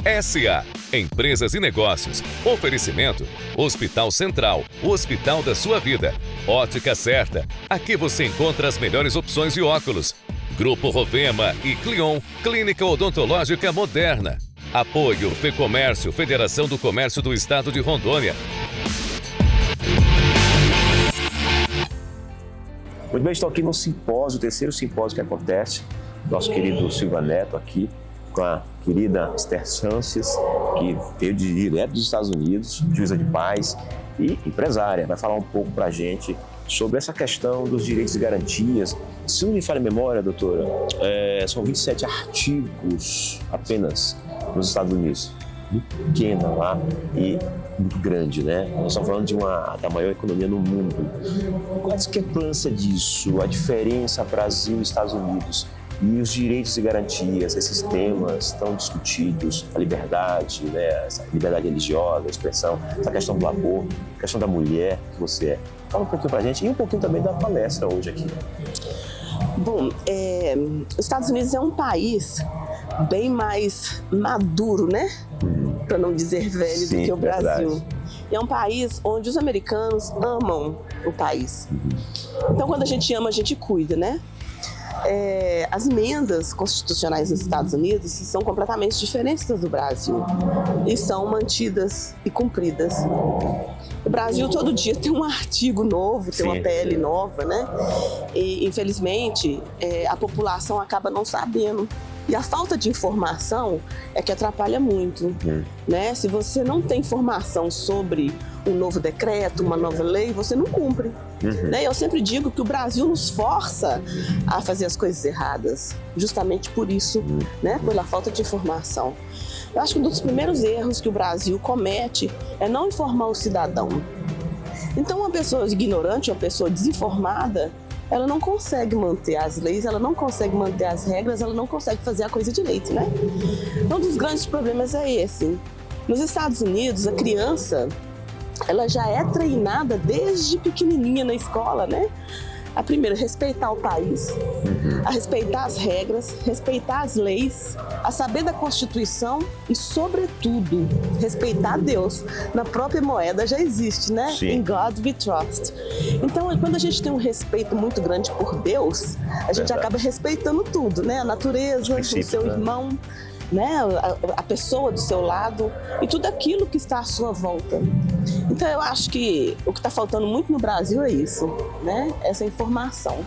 SA, Empresas e Negócios. Oferecimento, Hospital Central, o hospital da sua vida. Ótica Certa, aqui você encontra as melhores opções de óculos. Grupo Rovema e Clion, Clínica Odontológica Moderna. Apoio FEComércio, Federação do Comércio do Estado de Rondônia. Muito bem, estou aqui no simpósio, o terceiro simpósio que acontece. Nosso querido Silva Neto aqui, com a querida Esther Sanches, que veio direto dos Estados Unidos, juíza de paz e empresária. Vai falar um pouco para a gente sobre essa questão dos direitos e garantias. Se não me falha a memória, doutora, são 27 artigos apenas nos Estados Unidos. Muito pequena lá e muito grande, né? Nós estamos falando da maior economia no mundo. Qual a discrepância disso? A diferença Brasil e Estados Unidos e os direitos e garantias, esses temas tão discutidos, a liberdade, né? Essa liberdade religiosa, a expressão, essa questão do aborto, a questão da mulher que você é. Fala um pouquinho pra gente e um pouquinho também da palestra hoje aqui. Bom, os Estados Unidos é um país bem mais maduro, né? Para não dizer velho. Sim, do que o Brasil. Verdade. E é um país onde os americanos amam o país. Então, quando a gente ama, a gente cuida, né? As emendas constitucionais dos Estados Unidos são completamente diferentes das do Brasil e são mantidas e cumpridas. O Brasil todo dia tem um artigo novo, tem uma PL nova, né? E, infelizmente, a população acaba não sabendo. E a falta de informação é que atrapalha muito, né? Se você não tem informação sobre um novo decreto, uma nova lei, você não cumpre. Né? Eu sempre digo que o Brasil nos força a fazer as coisas erradas, justamente por isso, né? Pela falta de informação. Eu acho que um dos primeiros erros que o Brasil comete é não informar o cidadão. Então, uma pessoa ignorante, uma pessoa desinformada, ela não consegue manter as leis, ela não consegue manter as regras, ela não consegue fazer a coisa direito, né? Um dos grandes problemas é esse. Nos Estados Unidos, a criança, ela já é treinada desde pequenininha na escola, né? A primeiro, respeitar o país, a respeitar as regras, respeitar as leis, a saber da Constituição e, sobretudo, respeitar Deus. Na própria moeda já existe, né? Sim. In God we trust. Então, quando a gente tem um respeito muito grande por Deus, a gente acaba respeitando tudo, né? A natureza, o seu irmão, né? A pessoa do seu lado e tudo aquilo que está à sua volta. Então eu acho que o que está faltando muito no Brasil é isso, né? Essa informação.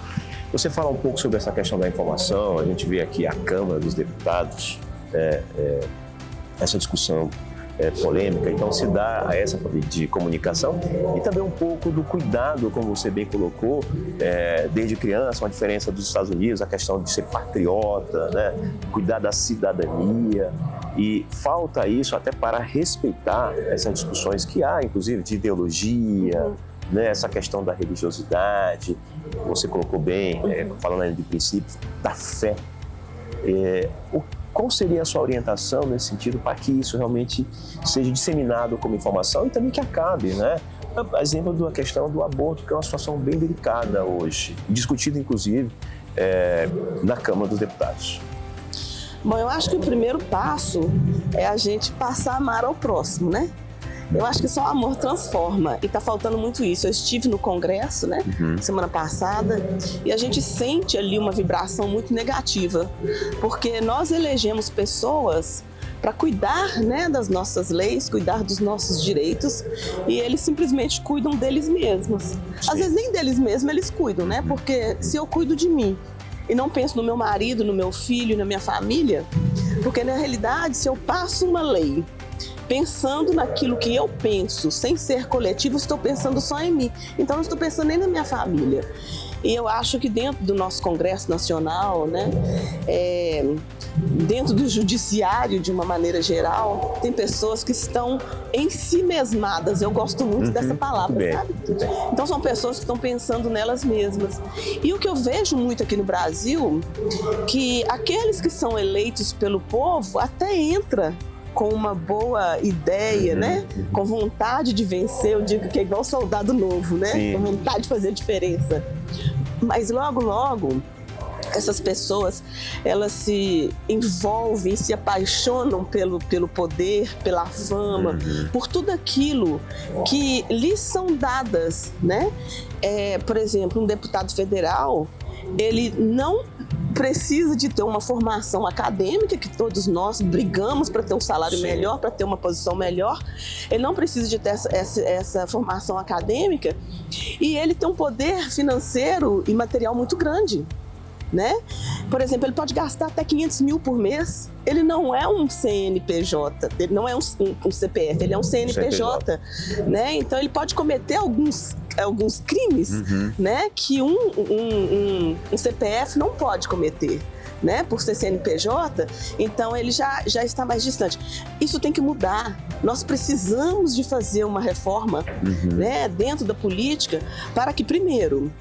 Você fala um pouco sobre essa questão da informação, a gente vê aqui a Câmara dos Deputados, essa discussão polêmica, então se dá a essa de comunicação e também um pouco do cuidado, como você bem colocou, desde criança, uma diferença dos Estados Unidos, a questão de ser patriota, né? Cuidar da cidadania, e falta isso até para respeitar essas discussões que há, inclusive de ideologia, né? Essa questão da religiosidade, você colocou bem, falando aí de princípios, da fé. Qual seria a sua orientação nesse sentido para que isso realmente seja disseminado como informação e também que acabe, né? Exemplo da questão do aborto, que é uma situação bem delicada hoje, discutida inclusive na Câmara dos Deputados. Bom, eu acho que o primeiro passo é a gente passar a amar ao próximo, né? Eu acho que só o amor transforma e tá faltando muito isso. Eu estive no Congresso, né, semana passada, e a gente sente ali uma vibração muito negativa, porque nós elegemos pessoas para cuidar, né, das nossas leis, cuidar dos nossos direitos, e eles simplesmente cuidam deles mesmos. Às vezes nem deles mesmos eles cuidam, né? Porque se eu cuido de mim e não penso no meu marido, no meu filho, na minha família, porque na realidade se eu passo uma lei pensando naquilo que eu penso, sem ser coletivo, estou pensando só em mim. Então não estou pensando nem na minha família. E eu acho que dentro do nosso Congresso Nacional, né, dentro do judiciário de uma maneira geral, tem pessoas que estão em si mesmadas. Eu gosto muito dessa palavra, sabe? Então são pessoas que estão pensando nelas mesmas. E o que eu vejo muito aqui no Brasil, que aqueles que são eleitos pelo povo até entra com uma boa ideia, né? Com vontade de vencer, eu digo que é igual soldado novo, né? Com vontade de fazer a diferença. Mas logo, logo, essas pessoas, elas se envolvem, se apaixonam pelo poder, pela fama, por tudo aquilo que lhes são dadas, né? Por exemplo, um deputado federal, ele não precisa de ter uma formação acadêmica, que todos nós brigamos para ter um salário melhor, para ter uma posição melhor. Ele não precisa de ter essa formação acadêmica, e ele tem um poder financeiro e material muito grande, né? Por exemplo, ele pode gastar até 500 mil por mês. Ele não é um CNPJ, ele não é um CPF, ele é um CNPJ, né? Então ele pode cometer alguns crimes, né, que um CPF não pode cometer, né, por ser CNPJ. Então ele já está mais distante. Isso tem que mudar. Nós precisamos de fazer uma reforma, né, dentro da política, para que, primeiro,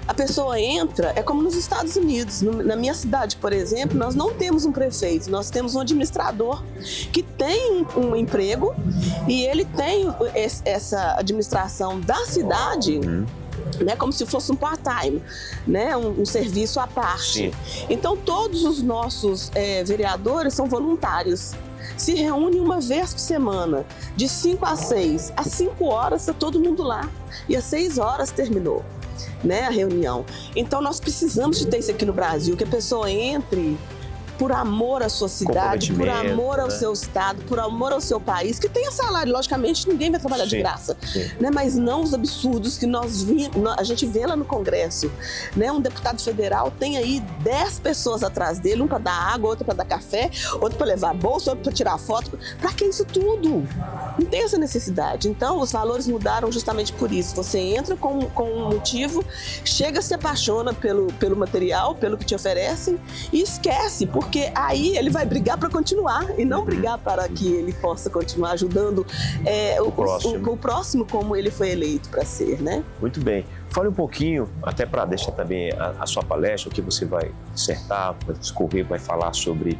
a pessoa entra, é como nos Estados Unidos. Na minha cidade, por exemplo, nós não temos um prefeito, nós temos um administrador que tem um emprego, e ele tem essa administração da cidade, né, como se fosse um part-time, né, um serviço à parte. Sim. Então, todos os nossos vereadores são voluntários. Se reúne uma vez por semana, de 5 a 6. Às 5 horas está todo mundo lá, e às 6 horas terminou, né, a reunião. Então nós precisamos de ter isso aqui no Brasil, que a pessoa entre por amor à sua cidade, por amor ao seu estado, por amor ao seu país, que tenha salário. Logicamente, ninguém vai trabalhar de graça, né? Mas não os absurdos que a gente vê lá no Congresso, né? Um deputado federal tem aí 10 pessoas atrás dele, um para dar água, outro para dar café, outro para levar bolsa, outro para tirar foto. Para que isso tudo? Não tem essa necessidade. Então, os valores mudaram justamente por isso. Você entra com um motivo, chega, se apaixona pelo material, pelo que te oferecem, e esquece, porque aí ele vai brigar para continuar, e não brigar para que ele possa continuar ajudando o próximo como ele foi eleito para ser, né? Muito bem. Fale um pouquinho, até para deixar também a sua palestra, o que você vai dissertar, vai discorrer, vai falar sobre,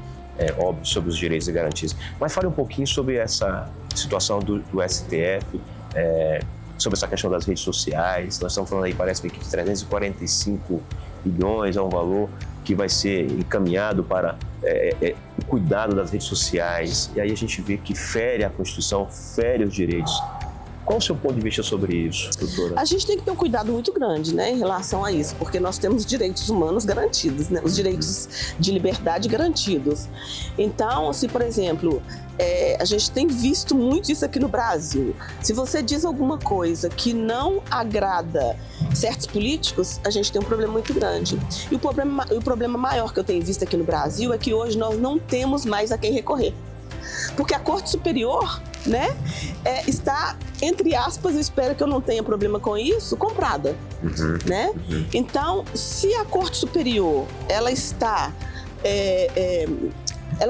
óbvio, sobre os direitos e garantias. Mas fale um pouquinho sobre essa situação do STF, sobre essa questão das redes sociais. Nós estamos falando aí, parece que 345 bilhões é um valor que vai ser encaminhado para o cuidado das redes sociais, e aí a gente vê que fere a Constituição, fere os direitos. Qual o seu ponto de vista sobre isso, doutora? A gente tem que ter um cuidado muito grande, né, em relação a isso, porque nós temos direitos humanos garantidos, né, os direitos de liberdade garantidos. Então, se, por exemplo, a gente tem visto muito isso aqui no Brasil. Se você diz alguma coisa que não agrada certos políticos, a gente tem um problema muito grande. E o problema maior que eu tenho visto aqui no Brasil é que hoje nós não temos mais a quem recorrer. Porque a Corte Superior, né, está, entre aspas, eu espero que eu não tenha problema com isso, comprada, né? Então, se a Corte Superior, ela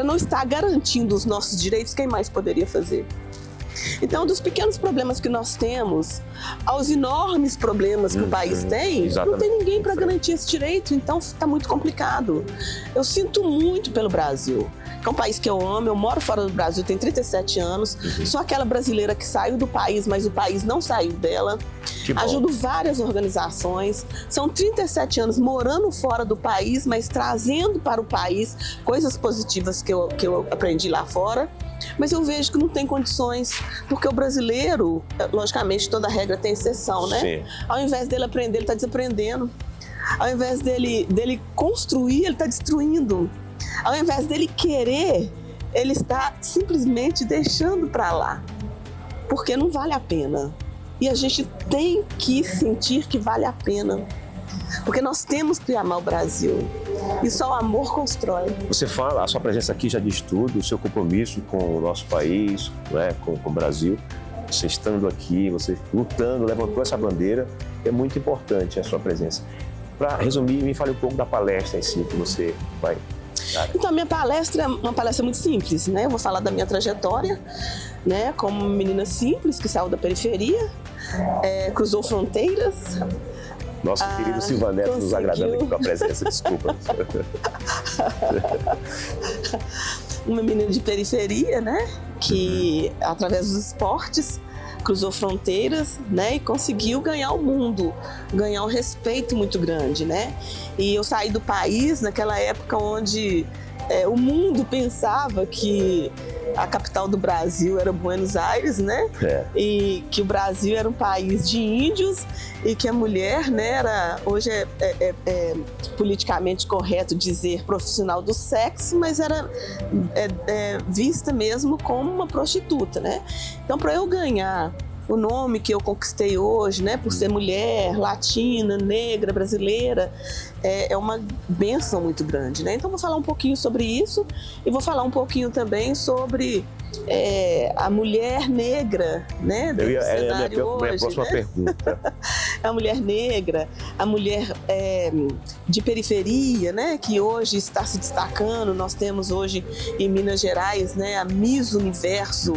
não está garantindo os nossos direitos, quem mais poderia fazer? Então, dos pequenos problemas que nós temos aos enormes problemas que o país tem, não tem ninguém para garantir esse direito, então está muito complicado. Eu sinto muito pelo Brasil, que é um país que eu amo, eu moro fora do Brasil, tenho 37 anos, sou aquela brasileira que saiu do país, mas o país não saiu dela. Ajudo várias organizações, são 37 anos morando fora do país, mas trazendo para o país coisas positivas que eu aprendi lá fora. Mas eu vejo que não tem condições, porque o brasileiro, logicamente, toda regra tem exceção, né? Sim. Ao invés dele aprender, ele está desaprendendo. Ao invés dele construir, ele está destruindo. Ao invés dele querer, ele está simplesmente deixando para lá, porque não vale a pena. E a gente tem que sentir que vale a pena, porque nós temos que amar o Brasil. E só o amor constrói. Você fala, a sua presença aqui já diz tudo, o seu compromisso com o nosso país, né, com o Brasil. Você estando aqui, você lutando, levantou essa bandeira, é muito importante a sua presença. Para resumir, me fale um pouco da palestra em si que você vai dar. Então, a minha palestra é uma palestra muito simples, né? Eu vou falar da minha trajetória, né, como uma menina simples que saiu da periferia, cruzou fronteiras. Nosso querido Silva Neto nos agradando aqui com a presença, desculpa. Uma menina de periferia, né? Que, através dos esportes, cruzou fronteiras, né, e conseguiu ganhar o mundo, ganhar um respeito muito grande, né? E eu saí do país naquela época onde o mundo pensava que a capital do Brasil era Buenos Aires, né? E que o Brasil era um país de índios e que a mulher, né, hoje é politicamente correto dizer profissional do sexo, mas era vista mesmo como uma prostituta, né? Então, para eu ganhar o nome que eu conquistei hoje, né, por ser mulher, latina, negra, brasileira, é uma bênção muito grande, né? Então vou falar um pouquinho sobre isso e vou falar um pouquinho também sobre a mulher negra, né? Minha próxima pergunta. A mulher negra, a mulher de periferia, né? Que hoje está se destacando. Nós temos hoje em Minas Gerais, né? A Miss Universo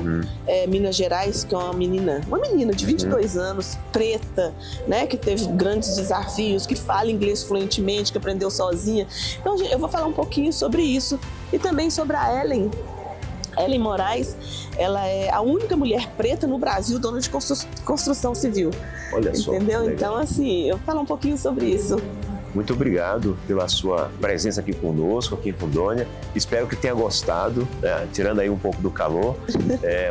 Minas Gerais, que é uma menina de 22 anos, preta, né? Que teve grandes desafios, que fala inglês fluentemente, que aprendeu sozinha. Então eu vou falar um pouquinho sobre isso e também sobre a Ellen Moraes. Ela é a única mulher preta no Brasil dona de construção civil. Olha só. Entendeu? Então, assim, eu vou falar um pouquinho sobre isso. Muito obrigado pela sua presença aqui conosco, aqui em Rondônia. Espero que tenha gostado, né? Tirando aí um pouco do calor,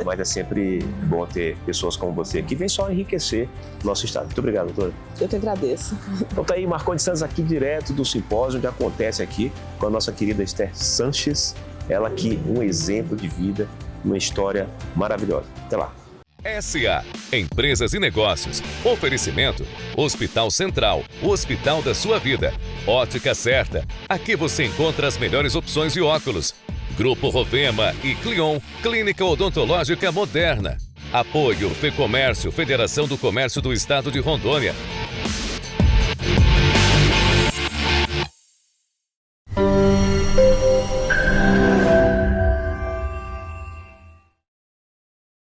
mas é sempre bom ter pessoas como você que vem só enriquecer o nosso estado. Muito obrigado, doutora. Eu que agradeço. Então tá aí, Marcondes Santos aqui direto do simpósio, onde acontece aqui com a nossa querida Esther Sanches. Ela aqui, um exemplo de vida, uma história maravilhosa. Até lá. SA, Empresas e Negócios. Oferecimento, Hospital Central, o hospital da sua vida. Ótica Certa, aqui você encontra as melhores opções de óculos. Grupo Rovema e Clion, Clínica Odontológica Moderna. Apoio Fecomércio, Federação do Comércio do Estado de Rondônia.